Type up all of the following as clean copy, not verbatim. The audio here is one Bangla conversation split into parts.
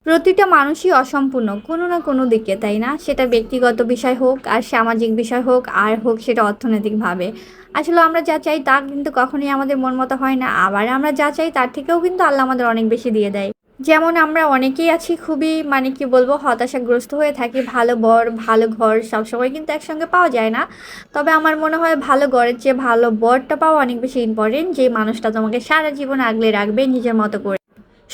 প্রতিটা মানুষই অসম্পূর্ণ কোনো না কোনো দিকে, তাই না? সেটা ব্যক্তিগত বিষয় হোক আর সামাজিক বিষয় হোক আর হোক সেটা অর্থনৈতিকভাবে। আসলে আমরা যা চাই তা কিন্তু কখনোই আমাদের মন মতো হয় না। আবার আমরা যা চাই তার থেকেও কিন্তু আল্লাহ আমাদের অনেক বেশি দিয়ে দেয়। যেমন আমরা অনেকেই আছি খুবই মানে কি বলবো হতাশাগ্রস্ত হয়ে থাকি। ভালো বর, ভালো ঘর সবসময় কিন্তু একসঙ্গে পাওয়া যায় না। তবে আমার মনে হয় ভালো ঘরের চেয়ে ভালো বরটা পাওয়া অনেক বেশি ইম্পর্টেন্ট, যে মানুষটা তোমাকে সারা জীবন আগলে রাখবে নিজের মতো করে।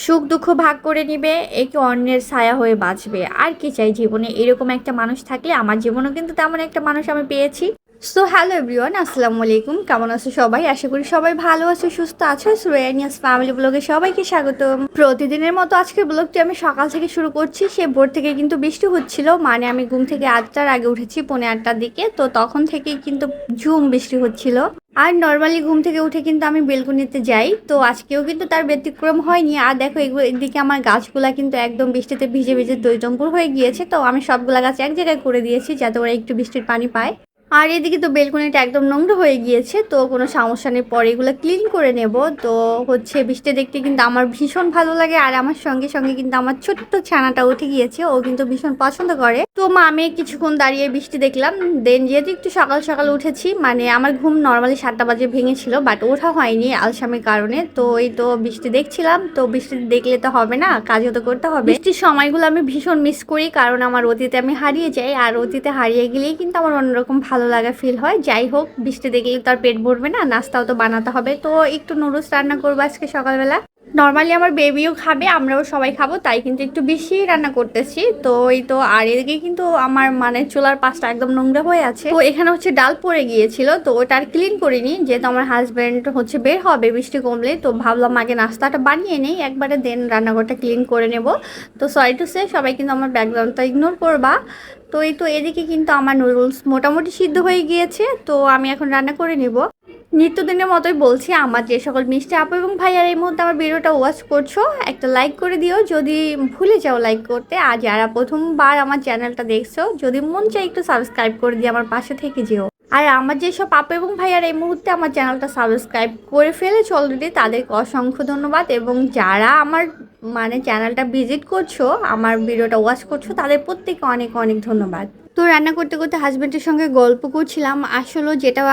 সুখ দুঃখ ভাগ করে নিবে, একে অন্যের ছায়া হয়ে বাঁচবে। আর কি চাই জীবনে? এরকম একটা মানুষ থাকলে আমার জীবনেও কিন্তু তেমন একটা মানুষ আমি পেয়েছি। সো হ্যালো এভরিওয়ান, আসসালামু আলাইকুম। কেমন আছো সবাই? আশা করি সবাই ভালো আছো, সুস্থ আছো। সুরেনিয়াস ফ্যামিলি ব্লগে সবাইকে স্বাগতম। প্রতিদিনের মতো আজকের ব্লগটি আমি সকাল থেকে শুরু করছি। সে ভোর থেকে কিন্তু বৃষ্টি হচ্ছিল, মানে আমি ঘুম থেকে 8টার আগে উঠেছি, পৌনে 8টার দিকে। তো তখন থেকেই কিন্তু ঝুম বৃষ্টি হচ্ছিল। আর নর্মালি ঘুম থেকে উঠে কিন্তু আমি বেলকনিতে যাই, তো আজকেও কিন্তু তার ব্যতিক্রম হয়নি। আর দেখো এদিকে আমার গাছগুলা কিন্তু একদম বৃষ্টিতে ভিজে ভিজে দইটম্বুর হয়ে গিয়েছে, তো আমি সবগুলা গাছ এক জায়গায় করে দিয়েছি যাতে ওরা একটু বৃষ্টির পানি পায়। আর এদিকে তো বেলকনিটা একদম নোংরা হয়ে গিয়েছে, তো কোনো সমস্যা নেই, পরে এগুলো ক্লিন করে নেব। তো হচ্ছে বৃষ্টি দেখতে কিন্তু আমার ভীষণ ভালো লাগে। আর আমার সঙ্গে সঙ্গে কিন্তু আমার ছোট্ট ছানাটা উঠে গিয়েছে, ও কিন্তু ভীষণ পছন্দ করে। তো মা আমি কিছুক্ষণ দাঁড়িয়ে বৃষ্টি দেখলাম। দেন যেহেতু একটু সকাল সকাল উঠেছি, মানে আমার ঘুম নর্মালি 7টা বাজে ভেঙেছিল, বাট ওঠা হয়নি আলসামির কারণে। তো এই তো বৃষ্টি দেখছিলাম, তো বৃষ্টি দেখলে তো হবে না, কাজও তো করতে হবে। বৃষ্টির সময়গুলো আমি ভীষণ মিস করি, কারণ আমার অতীতে আমি হারিয়ে যাই। আর অতীতে হারিয়ে গেলেই কিন্তু আমার অন্যরকম ভালো লাগা ফিল হয়। যাই হোক, বৃষ্টি দেখলে তো আর পেট ভরবে না, নাস্তাও তো বানাতে হবে। তো একটু নুডলস রান্না করবো আজকে সকালবেলা। নর্মালি আমার বেবিও খাবে, আমরাও সবাই খাবো, তাই কিন্তু একটু বেশি রান্না করতেছি। তো এই তো আর এদিকে কিন্তু আমার মানে চুলার পাশটা একদম নোংরা হয়ে আছে। তো এখানে হচ্ছে ডাল পড়ে গিয়েছিল, তো ওটা আর ক্লিন করিনি, যেহেতু আমার হাজবেন্ড হচ্ছে বের হবে বৃষ্টি কমলে। তো ভাবলাম আগে নাস্তাটা বানিয়ে নেই একবারে, দেন রান্নাঘরটা ক্লিন করে নেব। তো সরি টু সে, সবাই কিন্তু আমার ব্যাকগ্রাউন্ডটা ইগনোর করবা। তো এই তো এদিকে কিন্তু আমার নুডলস মোটামুটি সিদ্ধ হয়ে গিয়েছে, তো আমি এখন রান্না করে নিব। নিত্যদিনের মতোই বলছি, আমার যে সকল মিষ্টি আপু এবং ভাইয়ার এই মুহূর্তে আমার ভিডিওটা ওয়াচ করছো, একটা লাইক করে দিও যদি ভুলে যাও লাইক করতে। আর যারা প্রথমবার আমার চ্যানেলটা দেখছো, যদি মন চাই একটু সাবস্ক্রাইব করে দিয়ে আমার পাশে থেকে যেও। আর আমার যেসব আপু এবং ভাইয়ার এই মুহূর্তে আমার চ্যানেলটা সাবস্ক্রাইব করে ফেলেছো অলরেডি, তাদেরকে অসংখ্য ধন্যবাদ। এবং যারা আমার মানে চ্যানেলটা ভিজিট করছো, আমার ভিডিওটা ওয়াচ করছো, তাদের প্রত্যেকে অনেক অনেক ধন্যবাদ। তো রান্না করতে করতে হাজবেন্ডের সঙ্গে গল্প করছিলাম। আসলে যেটা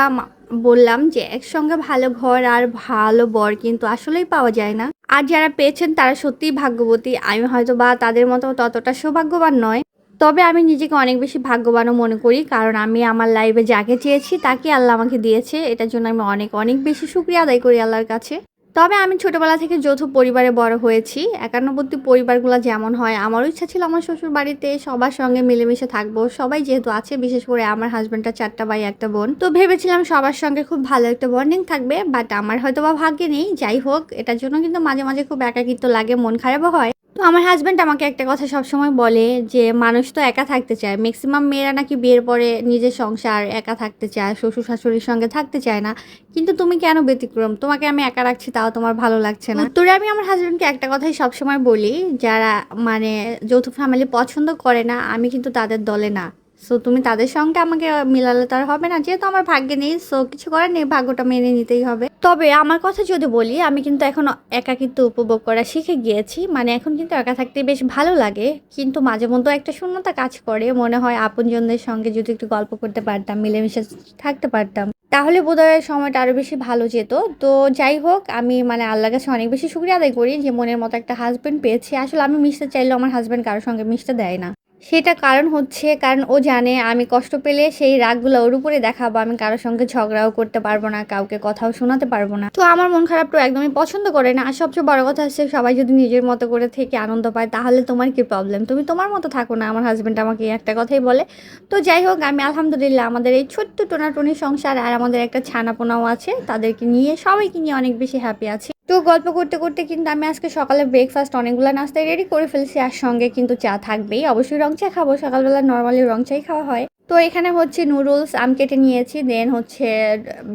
বললাম যে একসঙ্গে ভালো ঘর আর ভালো বর কিন্তু আসলেই পাওয়া যায় না। আর যারা পেয়েছেন তারা সত্যিই ভাগ্যবতী। আমি হয়তো বা তাদের মতো ততটা সৌভাগ্যবান নয়, তবে আমি নিজেকে অনেক বেশি ভাগ্যবানও মনে করি, কারণ আমি আমার লাইফে যাকে চেয়েছি তাকে আল্লাহ আমাকে দিয়েছে। এটার জন্য আমি অনেক অনেক বেশি শুকরিয়া আদায় করি আল্লাহর কাছে। তবে আমি ছোটবেলা থেকে যৌথ পরিবারে বড় হয়েছি। একান্নবর্তী পরিবারগুলো যেমন হয়, আমারও ইচ্ছা ছিল আমার শ্বশুর বাড়িতে সবার সঙ্গে মিলেমিশে থাকবো। সবাই যেহেতু আছে, বিশেষ করে আমার হাজব্যান্ডটা 4টা ভাই 1টা বোন, তো ভেবেছিলাম সবার সঙ্গে খুব ভালো একটা বন্ডিং থাকবে। বাট আমার হয়তো বা ভাগ্যে নেই। যাই হোক, এটার জন্য কিন্তু মাঝে মাঝে খুব একাকিত্ব লাগে, মন খারাপও হয়। তো আমার হাজব্যান্ড আমাকে একটা কথা সবসময় বলে যে মানুষ তো একা থাকতে চায়। ম্যাক্সিমাম মেয়েরা নাকি বিয়ের পরে নিজের সংসার একা থাকতে চায়, শ্বশুর শাশুড়ির সঙ্গে থাকতে চায় না। কিন্তু তুমি কেন ব্যতিক্রম? তোমাকে আমি একা রাখছি তাও তোমার ভালো লাগছে না? উত্তরে আমি আমার হাজব্যান্ডকে একটা কথাই সবসময় বলি, যারা মানে যৌথ ফ্যামিলি পছন্দ করে না, আমি কিন্তু তাদের দলে না। সো তুমি তাদের সঙ্গে আমাকে মিলালে তো আর হবে না, যেহেতু আমার ভাগ্যে নেই। সো কিছু করার নেই, ভাগ্যটা মেনে নিতেই হবে। তবে আমার কথা যদি বলি, আমি কিন্তু এখন একাকিত্ব উপভোগ করা শিখে গিয়েছি। মানে এখন কিন্তু একা থাকতে বেশ ভালো লাগে, কিন্তু মাঝে মধ্যে একটা শূন্যতা কাজ করে। মনে হয় আপনজনদের সঙ্গে যদি একটু গল্প করতে পারতাম, মিলেমিশে থাকতে পারতাম, তাহলে বোধহয় সময়টা আরো বেশি ভালো যেত। তো যাই হোক, আমি মানে আল্লাহর কাছে অনেক বেশি শুকরিয়া আদায় করি যে মনের মতো একটা হাজবেন্ড পেয়েছি। আসলে আমি মিশতে চাইলেও আমার হাজবেন্ড কারোর সঙ্গে মিশতে দেয় না। সেটা কারণ হচ্ছে, কারণ ও জানে আমি কষ্ট পেলে সেই রাগগুলো ওর উপরে দেখাবো। আমি কারোর সঙ্গে ঝগড়াও করতে পারবো না, কাউকে কথাও শোনাতে পারবো না। তো আমার মন খারাপটা একদমই পছন্দ করে না। আর সবচেয়ে বড় কথা হচ্ছে, সবাই যদি নিজের মতো করে থেকে আনন্দ পায়, তাহলে তোমার কি প্রবলেম? তুমি তোমার মতো থাকো না। আমার হাজবেন্ড আমাকে এই একটা কথাই বলে। তো যাই হোক, আমি আলহামদুলিল্লাহ আমাদের এই ছোট্ট টোনাটুনি সংসার আর আমাদের একটা ছানাপোনাও আছে, তাদেরকে নিয়ে সবাইকে নিয়ে অনেক বেশি হ্যাপি আছি। তো গল্প করতে করতে কিন্তু আমি আজকে সকালে ব্রেকফাস্ট অনেকগুলো নাস্তায় রেডি করে ফেলছি, আর সঙ্গে কিন্তু চা থাকবেই। অবশ্যই রং চা খাবো, সকালবেলা নর্মালি রং চাই খাওয়া হয়। তো এখানে হচ্ছে নুডলস আম কেটে নিয়েছি, দেন হচ্ছে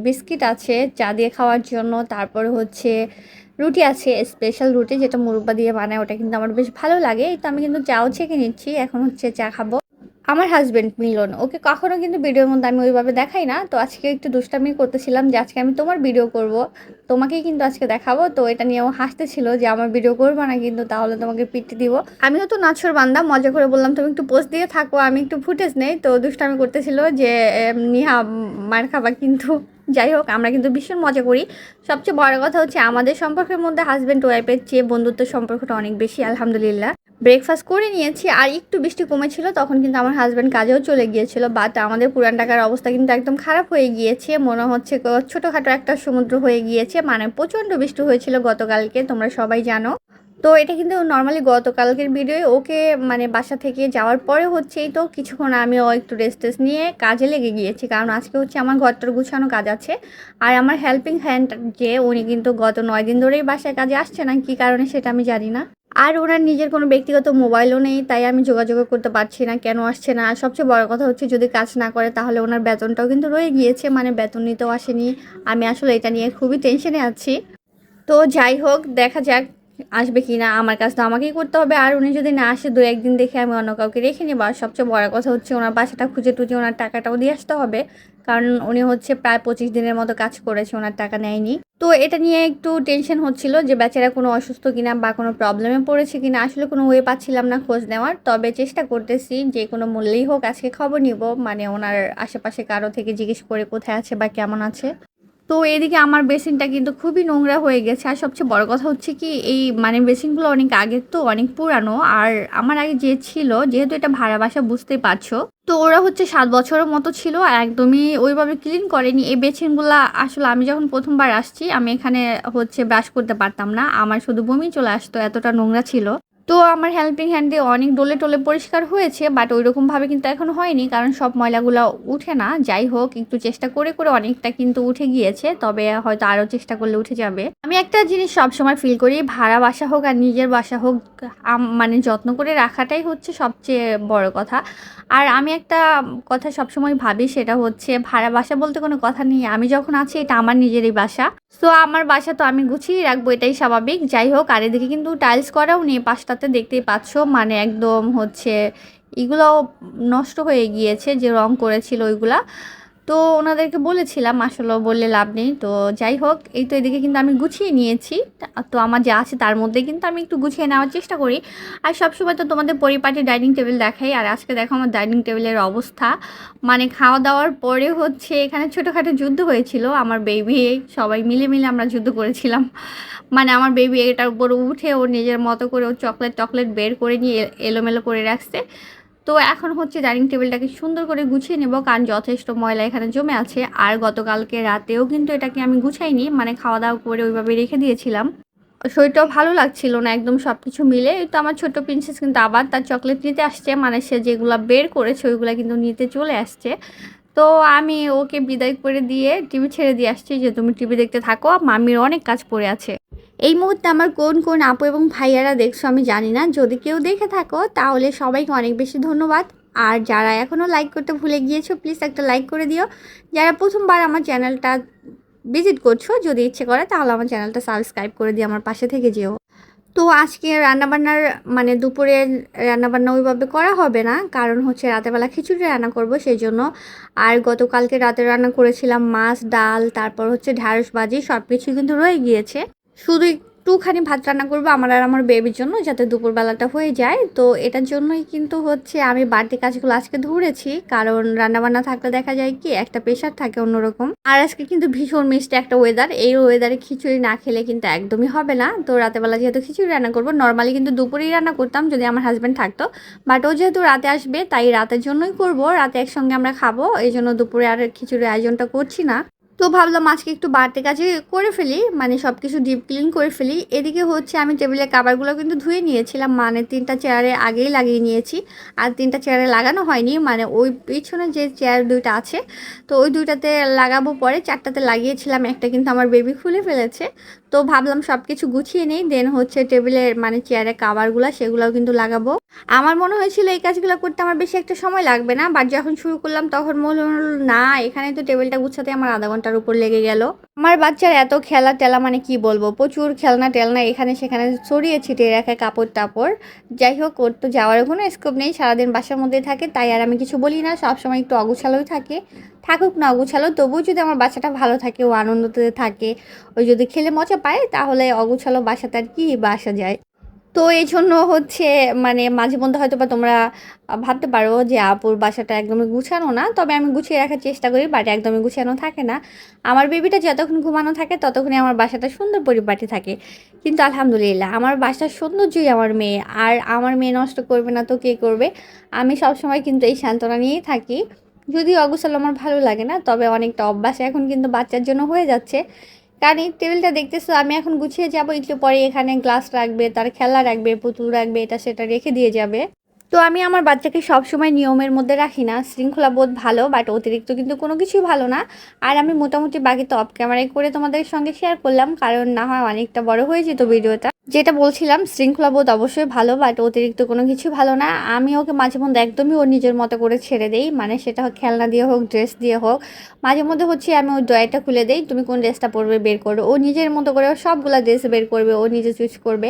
বিস্কিট আছে চা দিয়ে খাওয়ার জন্য, তারপর হচ্ছে রুটি আছে, স্পেশাল রুটি যেটা মুরব্বা দিয়ে বানায়, ওটা কিন্তু আমার বেশ ভালো লাগে। তো আমি কিন্তু চাও ছেঁকে নিচ্ছি, এখন হচ্ছে চা খাবো। আমার হাজবেন্ড মিলন, ওকে কখনো কিন্তু ভিডিওর মধ্যে আমি ওইভাবে দেখাই না। তো আজকে একটু দুষ্টামি করতেছিলাম যে আজকে আমি তোমার ভিডিও করব, তোমাকেই কিন্তু আজকে দেখাবো। তো এটা নিয়ে ও হাসতেছিল যে আমার ভিডিও করবো না কিন্তু, তাহলে তোমাকে পিটি দিব। আমিও তো নাছর বান্দা, মজা করে বললাম তুমি একটু পোস্ট দিয়ে থাকো, আমি একটু ফুটেজ নেই। তো দুষ্টামি করতেছিল যে নিহা মার খাবা কিন্তু। যাই হোক, আমরা কিন্তু ভীষণ মজা করি। সবচেয়ে বড় কথা হচ্ছে আমাদের সম্পর্কের মধ্যে হাজব্যান্ড ওয়াইফের চেয়ে বন্ধুত্বের সম্পর্কটা অনেক বেশি, আলহামদুলিল্লাহ। ব্রেকফাস্ট করে নিয়েছি, আর একটু বৃষ্টি কমেছিল তখন কিন্তু আমার হাজব্যান্ড কাজেও চলে গিয়েছিল। বাট আমাদের পুরান ঢাকার অবস্থা কিন্তু একদম খারাপ হয়ে গিয়েছে, মনে হচ্ছে ছোটোখাটো একটা সমুদ্র হয়ে গিয়েছে। মানে প্রচণ্ড বৃষ্টি হয়েছিল গতকালকে, তোমরা সবাই জানো। তো এটা কিন্তু নর্মালি গতকালকের ভিডিও। ওকে মানে বাসা থেকে যাওয়ার পরে হচ্ছেই তো কিছুক্ষণ আমিও একটু রেস্ট টেস্ট নিয়ে কাজে লেগে গিয়েছি, কারণ আজকে হচ্ছে আমার ঘরটার গুছানো কাজ আছে। আর আমার হেল্পিং হ্যান্ড যে উনি কিন্তু গত 9 দিন ধরেই বাসায় কাজে আসছে না, কী কারণে সেটা আমি জানি না। আর ওনার নিজের কোনো ব্যক্তিগত মোবাইলও নেই, তাই আমি যোগাযোগ করতে পারছি না কেন আসছে না। আর সবচেয়ে বড় কথা হচ্ছে যদি কাজ না করে তাহলে ওনার বেতনটাও কিন্তু রয়ে গিয়েছে, মানে বেতন নিতেও আসেনি। আমি আসলে এটা নিয়ে খুবই টেনশনে আছি। তো যাই হোক, দেখা যাক আসবে কি না। আমার কাজ তো আমাকেই করতে হবে, আর উনি যদি না আসে 2-1 দিন দেখে আমি অন্য কাউকে রেখে নেবো। আর সবচেয়ে বড় কথা হচ্ছে ওনার বাসাটা খুঁজে টুজে ওনার টাকাটাও দিয়ে আসতে হবে, কারণ উনি হচ্ছে প্রায় 25 দিনের মতো কাজ করেছে, ওনার টাকা নেয়নি। তো এটা নিয়ে একটু টেনশন হচ্ছিল যে বেচারা কোনো অসুস্থ কিনা বা কোনো প্রবলেমে পড়েছে কিনা। আসলে কোনো ওয়ে পাচ্ছিলাম না খোঁজ নেওয়ার, তবে চেষ্টা করতেছি যে কোনো মূল্যেই হোক আজকে খবর নিব, মানে ওনার আশেপাশে কারো থেকে জিজ্ঞেস করে কোথায় আছে বা কেমন আছে। তো এদিকে আমার বেসিনটা কিন্তু খুবই নোংরা হয়ে গেছে। আর সবচেয়ে বড় কথা হচ্ছে কি, এই মানে বেসিনগুলো অনেক আগের, তো অনেক পুরানো। আর আমার আগে যে ছিল, যেহেতু এটা ভাড়া বাসা বুঝতেই পারছো, তো ওরা হচ্ছে 7 বছরের মতো ছিল আর একদমই ওইভাবে ক্লিন করেনি। এই বেসিনগুলা আসলে আমি যখন প্রথমবার আসছি, আমি এখানে হচ্ছে ব্রাশ করতে পারতাম না, আমার শুধু বমি চলে আসতো, এতটা নোংরা ছিল। তো আমার হেল্পিং হ্যান্ড দিয়ে অনেক ডলে টোলে পরিষ্কার হয়েছে, বাট ওইরকমভাবে কিন্তু এখন হয়নি, কারণ সব ময়লাগুলো উঠে না। যাই হোক, একটু চেষ্টা করে করে অনেকটা কিন্তু উঠে গিয়েছে, তবে হয়তো আরও চেষ্টা করলে উঠে যাবে। আমি একটা জিনিস সবসময় ফিল করি, ভাড়া বাসা হোক আর নিজের বাসা হোক, মানে যত্ন করে রাখাটাই হচ্ছে সবচেয়ে বড় কথা। আর আমি একটা কথা সবসময় ভাবি, সেটা হচ্ছে ভাড়া বাসা বলতে কোনো কথা নেই, আমি যখন আছি এটা আমার নিজেরই বাসা। সো আমার বাসা তো আমি গুছিয়ে রাখবো, এটাই স্বাভাবিক। যাই হোক, আর এদিকে কিন্তু টাইলস করাও নেই, পাশটাতে দেখতেই পাচ্ছ, মানে একদম হচ্ছে এগুলোও নষ্ট হয়ে গিয়েছে, যে রং করেছিল ওইগুলা। তো ওনাদেরকে বলেছিলাম, আসলে বললে লাভ নেই। তো যাই হোক, এই তো এদিকে কিন্তু আমি গুছিয়ে নিয়েছি। তো আমার যা আছে তার মধ্যে কিন্তু আমি একটু গুছিয়ে নেওয়ার চেষ্টা করি। আর সবসময় তো তোমাদের পরিপাটি ডাইনিং টেবিল দেখাই, আর আজকে দেখো আমার ডাইনিং টেবিলের অবস্থা। মানে খাওয়া দাওয়ার পরে হচ্ছে এখানে ছোটোখাটো যুদ্ধ হয়েছিল, আমার বেবি সবাই মিলে মিলে আমরা যুদ্ধ করেছিলাম। মানে আমার বেবি এটার উপর উঠে ওর নিজের মতো করে ও চকলেট টকলেট বের করে নিয়ে এলোমেলো করে রাখছে। তো এখন হচ্ছে ডাইনিং টেবিলটাকে সুন্দর করে গুছিয়ে নেব, কারণ যথেষ্ট ময়লা এখানে জমে আছে। আর গতকালকে রাতেও কিন্তু এটাকে আমি গুছাইনি, মানে খাওয়া দাওয়া করে ওইভাবে রেখে দিয়েছিলাম। শরীরটাও ভালো লাগছিল না একদম, সব কিছু মিলে। তো আমার ছোট্ট প্রিন্সেস কিন্তু আবার তার চকলেট নিতে আসছে, মানে সে যেগুলো বের করেছে ওইগুলো কিন্তু নিতে চলে আসছে। তো আমি ওকে বিদায় করে দিয়ে টিভি ছেড়ে দিয়ে আসছি, যে তুমি টিভি দেখতে থাকো, মাম্মির অনেক কাজ পড়ে আছে। এই মুহূর্তে আমার কোন কোন আপু এবং ভাইয়ারা দেখছো আমি জানি না, যদি কেউ দেখে থাকো তাহলে সবাইকে অনেক বেশি ধন্যবাদ। আর যারা এখনও লাইক করতে ভুলে গিয়েছো, প্লিজ একটা লাইক করে দিও। যারা প্রথমবার আমার চ্যানেলটা ভিজিট করছো, যদি ইচ্ছে করে তাহলে আমার চ্যানেলটা সাবস্ক্রাইব করে দিয়ে আমার পাশে থেকে যেও। তো আজকে রান্নাবান্নার মানে দুপুরে রান্নাবান্না ওইভাবে করা হবে না, কারণ হচ্ছে রাতেরবেলা খিচুড়ি রান্না করব সেই জন্য। আর গতকালকে রাতে রান্না করেছিলাম মাছ, ডাল, তারপর হচ্ছে ঢ্যাঁড়স ভাজি, সব কিছুই কিন্তু রয়ে গিয়েছে। শুধু একটুখানি ভাত রান্না করবো আমার আর আমার বেবির জন্য, যাতে দুপুরবেলাটা হয়ে যায়। তো এটার জন্যই কিন্তু হচ্ছে আমি বাড়তি কাজগুলো আজকে ধরেছি, কারণ রান্নাবান্না থাকলে দেখা যায় কি একটা প্রেশার থাকে অন্যরকম। আর আজকে কিন্তু ভীষণ মিষ্টি একটা ওয়েদার, এই ওয়েদারে খিচুড়ি না খেলে কিন্তু একদমই হবে না। তো রাতেবেলা যেহেতু খিচুড়ি রান্না করবো, নর্মালি কিন্তু দুপুরেই রান্না করতাম যদি আমার হাজব্যান্ড থাকতো, বাট ও যেহেতু রাতে আসবে তাই রাতের জন্যই করব, রাতে একসঙ্গে আমরা খাবো, এই জন্য দুপুরে আর খিচুড়ির আয়োজনটা করছি না। তো ভাবলাম আজকে একটু বাড়তি কাজে করে ফেলি, মানে সব কিছু ডিপ ক্লিন করে ফেলি। এদিকে হচ্ছে আমি টেবিলের কাভারগুলো কিন্তু ধুয়ে নিয়েছিলাম, মানে 3টা চেয়ারে আগেই লাগিয়ে নিয়েছি। আর 3টা চেয়ারে লাগানো হয়নি, মানে ওই পিছনে যে চেয়ার 2টা আছে, তো ওই 2টাতে লাগাবো পরে, 4টাতে লাগিয়েছিলাম, একটা কিন্তু আমার বেবি খুলে ফেলেছে। তো ভাবলাম সব কিছু গুছিয়ে নেই, দেন হচ্ছে টেবিলের মানে চেয়ারের কাভারগুলো সেগুলোও কিন্তু লাগাবো। আমার মনে হয়েছিল এই কাজগুলো করতে আমার বেশি একটা সময় লাগবে না, বাট যখন শুরু করলাম তখন মনে হলো না, এখানে তো টেবিলটা গুছাতে আমার আধা ঘন্টা খেলনাটার উপর লেগে গেল। আমার বাচ্চার এত খেলা টেলা মানে কি বলবো, প্রচুর খেলনা টেলনা এখানে সেখানে ছড়িয়ে ছিটিয়ে রাখে, কাপড় টাপড়। যাই হোক, ওর তো যাওয়ার কোনো স্কোপ নেই, সারাদিন বাসার মধ্যেই থাকে, তাই আর আমি কিছু বলি না, সবসময় একটু অগোছালোই থাকে। থাকুক না অগোছালো, তবুও যদি আমার বাচ্চাটা ভালো থাকে, ও আনন্দতে থাকে, ওই যদি খেলে মজা পায়, তাহলে অগোছালো বাসাতে আর কি বাসা যায়। তো এই জন্য হচ্ছে মানে মাঝে মধ্যে হয়তো বা তোমরা ভাবতে পারো যে আপুর বাসাটা একদমই গুছানো না, তবে আমি গুছিয়ে রাখার চেষ্টা করি, বাট একদমই গুছানো থাকে না। আমার বেবিটা যতক্ষণ ঘুমানো থাকে ততক্ষণই আমার বাসাটা সুন্দর পরিপাটি থাকে। কিন্তু আলহামদুলিল্লাহ, আমার বাসার সৌন্দর্যই আমার মেয়ে, আর আমার মেয়ে নষ্ট করবে না তো কে করবে। আমি সবসময় কিন্তু এই সান্ত্বনা নিয়েই থাকি। যদি অগোছালো আমার ভালো লাগে না, তবে অনেকটা অভ্যাস এখন কিন্তু বাচ্চার জন্য হয়ে যাচ্ছে। কারণ এই টেবিলটা দেখতেছো, আমি এখন গুছিয়ে যাব, একটু পরে এখানে গ্লাস রাখবে, তার খেলা রাখবে, পুতুল রাখবে, এটা সেটা রেখে দিয়ে যাবে। তো আমি আমার বাচ্চাকে সবসময় নিয়মের মধ্যে রাখি না, শৃঙ্খলা বোধ ভালো, বাট অতিরিক্ত কিন্তু কোনো কিছুই ভালো না। আর আমি মোটামুটি বাকি তো অফ ক্যামেরায় করে তোমাদের সঙ্গে শেয়ার করলাম, কারণ না হয় অনেকটা বড় হয়ে যেত ভিডিওটা। যেটা বলছিলাম, শৃঙ্খলা বোধ অবশ্যই ভালো, বাট অতিরিক্ত কোনো কিছু ভালো না। আমি ওকে মাঝে মধ্যে একদমই ওর নিজের মতো করে ছেড়ে দেই, মানে সেটা হোক খেলনা দিয়ে হোক, ড্রেস দিয়ে হোক। মাঝে মধ্যে হচ্ছে আমি ওর ড্রয়ারটা খুলে দেই, তুমি কোন ড্রেসটা পরবে বের করো, ও নিজের মতো করে সবগুলা ড্রেস বের করবে, ও নিজে চুজ করবে।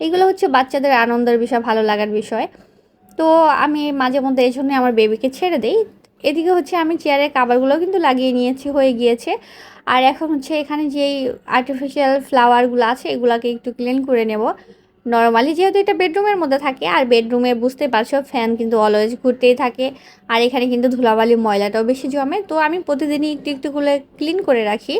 এগুলো হচ্ছে বাচ্চাদের আনন্দের বিষয়, ভালো লাগার বিষয়। তো আমি মাঝে মধ্যে এই জন্যই আমার বেবিকে ছেড়ে দেই। এদিকে হচ্ছে আমি চেয়ারের কাভারগুলো কিন্তু লাগিয়ে নিয়েছি, হয়ে গিয়েছে। আর এখন হচ্ছে এখানে যেই আর্টিফিশিয়াল ফ্লাওয়ারগুলো আছে, এগুলাকে একটু ক্লিন করে নেব। নর্মালি যেহেতু এটা বেডরুমের মধ্যে থাকে, আর বেডরুমে বুঝতে পারছো ফ্যান কিন্তু অলওয়েজ ঘুরতেই থাকে, আর এখানে কিন্তু ধুলাবালি ময়লাটাও বেশি জমে, তো আমি প্রতিদিনই একটু একটু করে ক্লিন করে রাখি।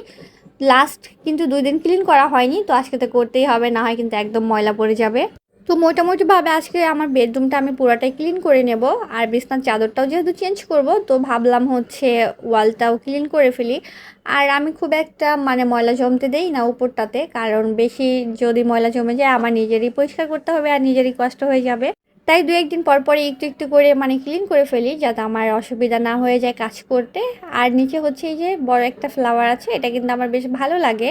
লাস্ট কিন্তু 2 দিন ক্লিন করা হয়নি, তো আজকে তো করতেই হবে, না হয় কিন্তু একদম ময়লা পড়ে যাবে। তো মোটামুটিভাবে আজকে আমার বেডরুমটা আমি পুরাটাই ক্লিন করে নেব। আর বিছনার চাদরটাও যেহেতু চেঞ্জ করব, তো ভাবলাম হচ্ছে ওয়ালটাও ক্লিন করে ফেলি। আর আমি খুব একটা মানে ময়লা জমতে দেই না উপরটাতে, কারণ বেশি যদি ময়লা জমে যায় আমার নিজেরই পরিষ্কার করতে হবে, আর নিজেরই কষ্ট হয়ে যাবে। তাই 2-1 দিন পর পরই একটু একটু করে মানে ক্লিন করে ফেলি, যাতে আমার অসুবিধা না হয়ে যায় কাজ করতে। আর নিচে হচ্ছে এই যে বড় একটা ফ্লাওয়ার আছে, এটা কিন্তু আমার বেশ ভালো লাগে,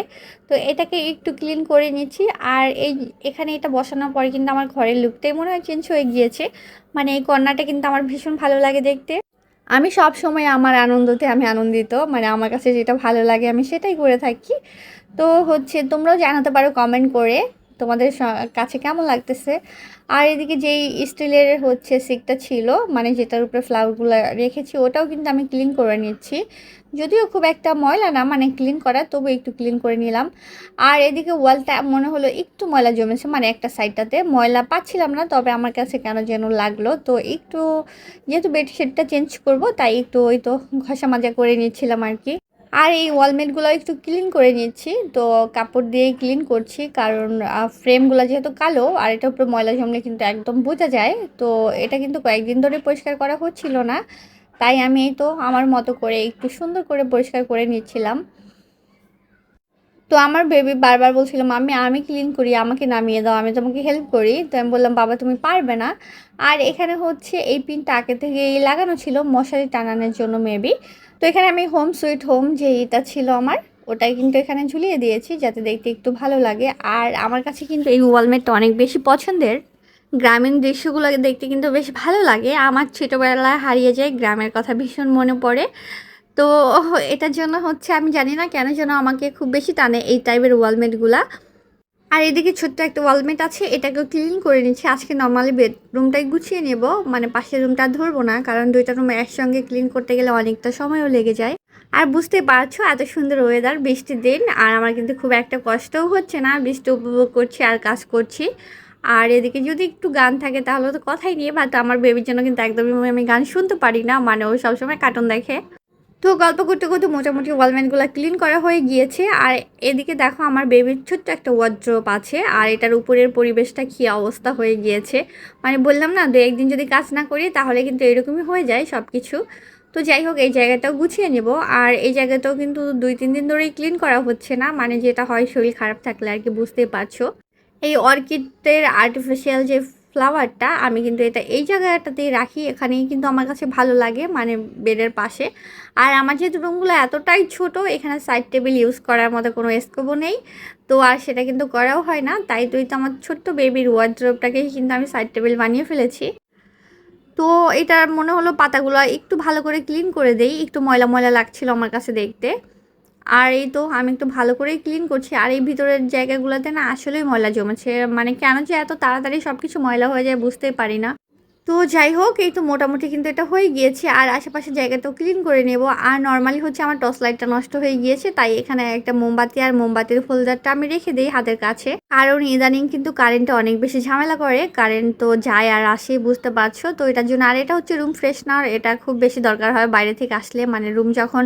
তো এটাকে একটু ক্লিন করে নিচ্ছি। আর এখানে এটা বসানোর পরে কিন্তু আমার ঘরের লুকটাই মনে হয় চেঞ্জ হয়ে গিয়েছে। মানে এই কর্নারটা কিন্তু আমার ভীষণ ভালো লাগে দেখতে। আমি সব সময় আমার আনন্দতে আমি আনন্দিত, মানে আমার কাছে যেটা ভালো লাগে আমি সেটাই করে থাকি। তো হচ্ছে তোমরাও জানাতে পারো কমেন্ট করে তোমাদের কাছে কেমন লাগতেছে। আর এদিকে যেই স্টিলের হচ্ছে সিকটা ছিল, মানে যেটার উপরে ফ্লাওয়ারগুলো রেখেছি, ওটাও কিন্তু আমি ক্লিন করে নিচ্ছি। যদিও খুব একটা ময়লা না, মানে ক্লিন করা, তবু একটু ক্লিন করে নিলাম। আর এদিকে ওয়ালটা মনে হলো একটু ময়লা জমেছে, মানে একটা সাইডটাতে ময়লা পাচ্ছিলাম না, তবে আমার কাছে কেন যেন লাগলো, তো একটু যেহেতু বেডশিটটা চেঞ্জ করব, তাই একটু ওই তো ঘষা মাজা করে নিচ্ছিলাম আর কি। আর এই ওয়ালমেটগুলো একটু ক্লিন করে নিচ্ছি, তো কাপড় দিয়েই ক্লিন করছি, কারণ ফ্রেমগুলো যেহেতু কালো, আর এটার উপরে ময়লা জমলে কিন্তু একদম বোঝা যায়। তো এটা কিন্তু কয়েকদিন ধরে পরিষ্কার করা হচ্ছিল না, তাই আমি এই তো আমার মতো করে একটু সুন্দর করে পরিষ্কার করে নিচ্ছিলাম। তো আমার বেবি বারবার বলছিল, মাম্মি আমি ক্লিন করি, আমাকে নামিয়ে দাও, আমি তোমাকে হেল্প করি। তো আমি বললাম, বাবা তুমি পারবে না। আর এখানে হচ্ছে এই পিনটা আগে থেকেই লাগানো ছিল মশারি টানানোর জন্য মেবি। তো এখানে আমি হোম সুইট হোম যে এটা ছিল আমার, ওটাই কিন্তু এখানে ঝুলিয়ে দিয়েছি, যাতে দেখতে একটু ভালো লাগে। আর আমার কাছে কিন্তু এই ওয়ালমেটটা অনেক বেশি পছন্দের। গ্রামীণ দৃশ্যগুলো দেখতে কিন্তু বেশ ভালো লাগে, আমার ছোটোবেলায় হারিয়ে যায়, গ্রামের কথা ভীষণ মনে পড়ে। তো এটার জন্য হচ্ছে আমি জানি না কেন যেন আমাকে খুব বেশি টানে এই টাইপের ওয়ালমেটগুলা। আর এদিকে ছোট্ট একটা ওয়ালমেট আছে, এটাকেও ক্লিন করে নিচ্ছি। আজকে নর্মালি বেডরুমটাই গুছিয়ে নেব, মানে পাশের রুমটা ধরবো না, কারণ দুইটা রুম একসঙ্গে ক্লিন করতে গেলে অনেকটা সময়ও লেগে যায়। আর বুঝতে পারছো এত সুন্দর ওয়েদার, বৃষ্টির দিন, আর আমার কিন্তু খুব একটা কষ্টও হচ্ছে না, বৃষ্টি উপভোগ করছি আর কাজ করছি। আর এদিকে যদি একটু গান থাকে তাহলে তো কথাই নিয়ে, বাট আমার বেবির জন্য কিন্তু একদমই আমি গান শুনতে পারি না, মানে ও সবসময় কার্টুন দেখে। তো গল্প করতে করতে মোটামুটি ওয়ালমেটগুলো ক্লিন করা হয়ে গিয়েছে। আর এদিকে দেখো আমার বেবির ছোট্ট একটা ওয়ার্ড্রোব আছে, আর এটার উপরের পরিবেশটা কী অবস্থা হয়ে গিয়েছে। মানে বললাম না, 2-1 দিন যদি কাজ না করি তাহলে কিন্তু এরকমই হয়ে যায় সব কিছু। তো যাই হোক, এই জায়গাটাও গুছিয়ে নেব। আর এই জায়গাটাও কিন্তু 2-3 দিন ধরেই ক্লিন করা হচ্ছে না, মানে যেটা হয় শরীর খারাপ থাকলে আর কি, বুঝতেই পারছো। এই অর্কিডের আর্টিফিশিয়াল যে ফ্লাওয়ারটা, আমি কিন্তু এটা এই জায়গাটাতেই রাখি, এখানেই কিন্তু আমার কাছে ভালো লাগে, মানে বেডের পাশে। আর আমার যেহেতু রুমগুলো এতটাই ছোট, এখানে সাইড টেবিল ইউজ করার মতো কোনো স্কোপও নেই, তো আর সেটা কিন্তু করাও হয় না, তাই তো আমার ছোট্ট বেবির ওয়ার্ড্রোবটাকেই কিন্তু আমি সাইড টেবিল বানিয়ে ফেলেছি। তো এটার মনে হলো পাতাগুলো একটু ভালো করে ক্লিন করে দেই, একটু ময়লা ময়লা লাগছিল আমার কাছে দেখতে। আর এই তো আমি একটু ভালো করেই ক্লিন করছি। আর এই ভিতরের জায়গাগুলোতে না আসলেই ময়লা জমেছে, মানে কেন যে এত তাড়াতাড়ি সব কিছু ময়লা হয়ে যায় বুঝতেই পারি না। তো যাই হোক, এই তো মোটামুটি কিন্তু এটা হয়ে গিয়েছে। আর আশেপাশের জায়গাটাও ক্লিন করে নেব। আর নর্মালি হচ্ছে আমার টর্চ লাইটটা নষ্ট হয়ে গিয়েছে, তাই এখানে একটা মোমবাতি আর মোমবাতির হোল্ডারটা আমি রেখে দিই হাতের কাছে। কারণ ইদানিং কিন্তু কারেন্টটা অনেক বেশি ঝামেলা করে, কারেন্ট তো যায় আর আসে বুঝতে পারছো। তো এটার জন্য, আর এটা হচ্ছে রুম ফ্রেশনার, এটা খুব বেশি দরকার হয় বাইরে থেকে আসলে, মানে রুম যখন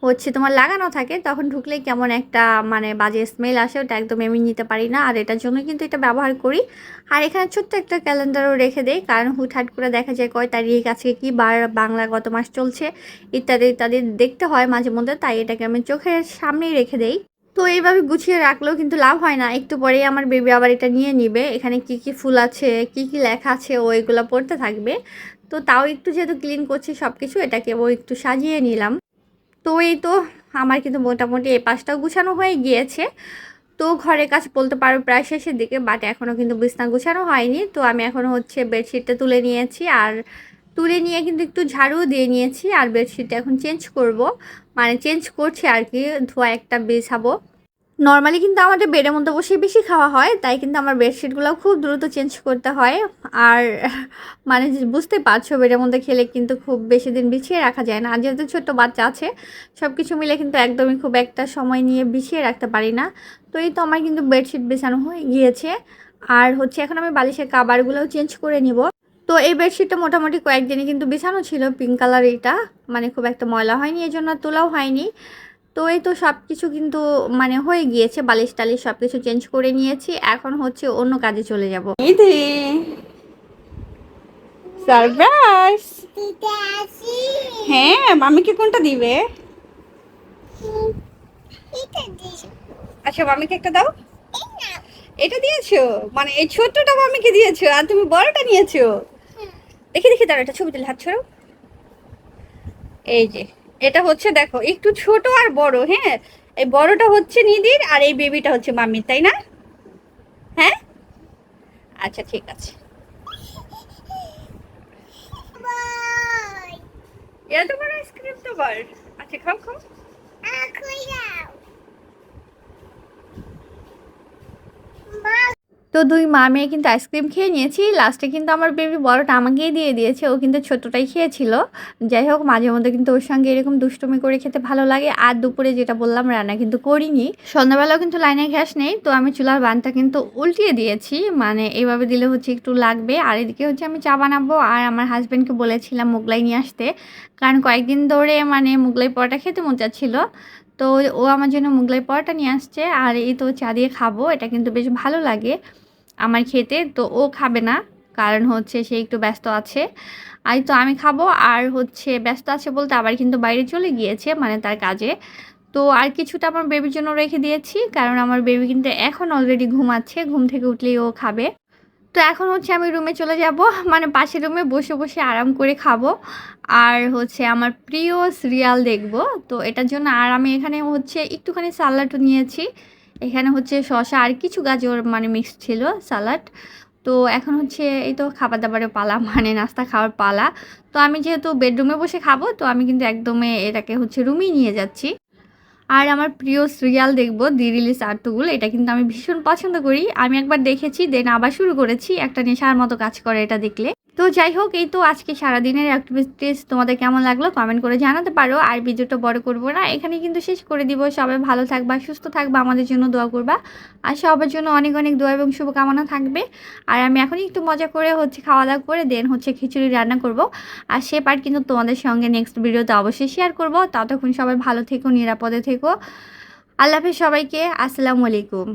হচ্ছে তোমার লাগানো থাকে তখন ঢুকলেই কেমন একটা মানে বাজে স্মেল আসে, ওটা একদম আমি নিতে পারি না। আর এটার জন্য কিন্তু এটা ব্যবহার করি। আর এখানে ছোট্ট একটা ক্যালেন্ডারও রেখে দেই, কারণ হুটহাট করে দেখা যায় কয় তারিখ আজকে কী বার, বাংলা কত মাস চলছে ইত্যাদি ইত্যাদি দেখতে হয় মাঝে মধ্যে, তাই এটাকে আমি চোখের সামনেই রেখে দেই। তো এইভাবে গুছিয়ে রাখলেও কিন্তু লাভ হয় না, একটু পরেই আমার বেবি আবার এটা নিয়ে নিবে, এখানে কি কি ফুল আছে কি কি লেখা আছে ও এগুলো পড়তে থাকবে। তো তাও একটু যেহেতু ক্লিন করছি সব কিছু, এটাকে ও একটু সাজিয়ে নিলাম। তো এই তো আমার কিন্তু মোটামুটি এই পাশটাও গুছানো হয়ে গিয়েছে। তো ঘরের কাজ বলতে পারো প্রায় শেষের দিকে, বাট এখনও কিন্তু বিছনা গুছানো হয়নি। তো আমি এখনও হচ্ছে বেডশিটটা তুলে নিয়েছি, আর তুলে নিয়ে কিন্তু একটু ঝাড়ু দিয়ে নিয়েছি। আর বেডশিটটা এখন চেঞ্জ করব, মানে চেঞ্জ করছি আর কি, ধোয়া একটা বিছাবো। নর্মালি কিন্তু আমাদের বেডের মধ্যে বসে বেশি খাওয়া হয়, তাই কিন্তু আমার বেডশিটগুলো খুব দ্রুত চেঞ্জ করতে হয়। আর মানে বুঝতে পারছো, বেডের মধ্যে খেলে কিন্তু খুব বেশি দিন বিছিয়ে রাখা যায় না। আর যেহেতু ছোট্ট বাচ্চা আছে, সব কিছু মিলে কিন্তু একদমই খুব একটা সময় নিয়ে বিছিয়ে রাখতে পারি না। তো এই তো আমার কিন্তু বেডশিট বিছানো হয়ে গিয়েছে। আর হচ্ছে এখন আমি বালিশের কাভারগুলোও চেঞ্জ করে নিব। তো এই বেডশিটটা মোটামুটি কয়েকদিনই কিন্তু বিছানো ছিল, পিঙ্ক কালার, এটা মানে খুব একটা ময়লা হয়নি, এই জন্য তোলাও হয়নি। তো এই তো সব কিছু কিন্তু মানে হয়ে গিয়েছে, বালিশ টালিশ সব কিছু চেঞ্জ করে নিয়েছি, এখন হচ্ছে অন্য কাজে চলে যাব। ইদি সারপ্রাইজ! হ্যাঁ, মামিকে কোনটা দিবে? আচ্ছা, মামিকে একটা দাও। এটা দিয়েছো, মানে এই ছোট্টটা মামিকে দিয়েছো আর তুমি বড়টা নিয়েছো? দেখি দেখি, দাঁড়াও, এটা ছবি তুলে হাত ছড়াও। এই যে এটা হচ্ছে, দেখো একটু ছোট আর বড়, হ্যাঁ এই বড়টা হচ্ছে নিদির আর এই বেবিটা হচ্ছে মামির, তাই না? হ্যাঁ, আচ্ছা ঠিক আছে। এত বড় আইসক্রিম তোমার? আচ্ছা খাও খাও। তো দুই মা মেয়ে কিন্তু আইসক্রিম খেয়ে নিয়েছি, লাস্টে কিন্তু আমার বেবি বড়টা আমাকেই দিয়ে দিয়েছে, ও কিন্তু ছোটটাই খেয়েছিল। যাই হোক, মাঝে মধ্যে কিন্তু ওর সঙ্গে এরকম দুষ্টুমি করে খেতে ভালো লাগে। আর দুপুরে যেটা বললাম, রান্না কিন্তু করিনি, সন্ধ্যাবেলাও কিন্তু লাইনে গ্যাস নেই, তো আমি চুলার বানটা কিন্তু উল্টিয়ে দিয়েছি, মানে এইভাবে দিলে হচ্ছে একটু লাগবে। আর এদিকে হচ্ছে আমি চা বানাবো, আর আমার হাজব্যান্ডকে বলেছিলাম মোগলাই নিয়ে আসতে, কারণ কয়েকদিন ধরে মানে মোগলাই পরোটা খেতে মন চাচ্ছিল। তো ও আমার জন্য মোগলাই পরোটা নিয়ে আসছে, আর এই তো চা দিয়ে খাবো, এটা কিন্তু বেশ ভালো লাগে আমার খেতে। তো ও খাবে না, কারণ হচ্ছে সে একটু ব্যস্ত আছে। আর তো আমি খাবো, আর হচ্ছে ব্যস্ত আছে বলতে আবার কিন্তু বাইরে চলে গিয়েছে মানে তার কাজে। তো আর কিছুটা আমার বেবির জন্য রেখে দিয়েছি, কারণ আমার বেবি কিন্তু এখন অলরেডি ঘুমাচ্ছে, ঘুম থেকে উঠলেই ও খাবে। তো এখন হচ্ছে আমি রুমে চলে যাব, মানে পাশের রুমে বসে বসে আরাম করে খাবো, আর হচ্ছে আমার প্রিয় সিরিয়াল দেখব। তো এটার জন্য আর আমি এখানে হচ্ছে একটুখানি সালাডও নিয়েছি, এখানে হচ্ছে শসা আর কিছু গাজর মানে মিক্স ছিল সালাড। তো এখন হচ্ছে এই তো খাবার দাবারের পালা, মানে নাস্তা খাওয়ার পালা। তো আমি যেহেতু বেডরুমে বসে খাবো, তো আমি কিন্তু একদমই এটাকে হচ্ছে রুমেই নিয়ে যাচ্ছি। আর আমার প্রিয় সিরিয়াল দেখবো দি রিলিজ আর্টগুল, এটা কিন্তু আমি ভীষণ পছন্দ করি, আমি একবার দেখেছি দেন আবার শুরু করেছি, একটা নেশার মতো কাজ করে এটা দেখলে। তো যাই হোক, এই তো আজকে সারাদিনের অ্যাক্টিভিটিস তোমাদের কেমন লাগলো কমেন্ট করে জানাতে পারো। আর ভিডিওটা বড় করবো না, এখানে কিন্তু শেষ করে দিব। সবাই ভালো থাকবা, সুস্থ থাকবা, আমাদের জন্য দোয়া করবা, আর সবার জন্য অনেক অনেক দোয়া এবং শুভকামনা থাকবে। আর আমি এখনই একটু মজা করে হচ্ছে খাওয়া দাওয়া করে দেন হচ্ছে খিচুড়ি রান্না করব, আর সে পার্ট কিন্তু তোমাদের সঙ্গে নেক্সট ভিডিওতে অবশ্যই শেয়ার করব। ততক্ষণ সবাই ভালো থেকো, নিরাপদে থেকো। আল্লাহ হাফেজ সবাইকে, আসসালামু আলাইকুম।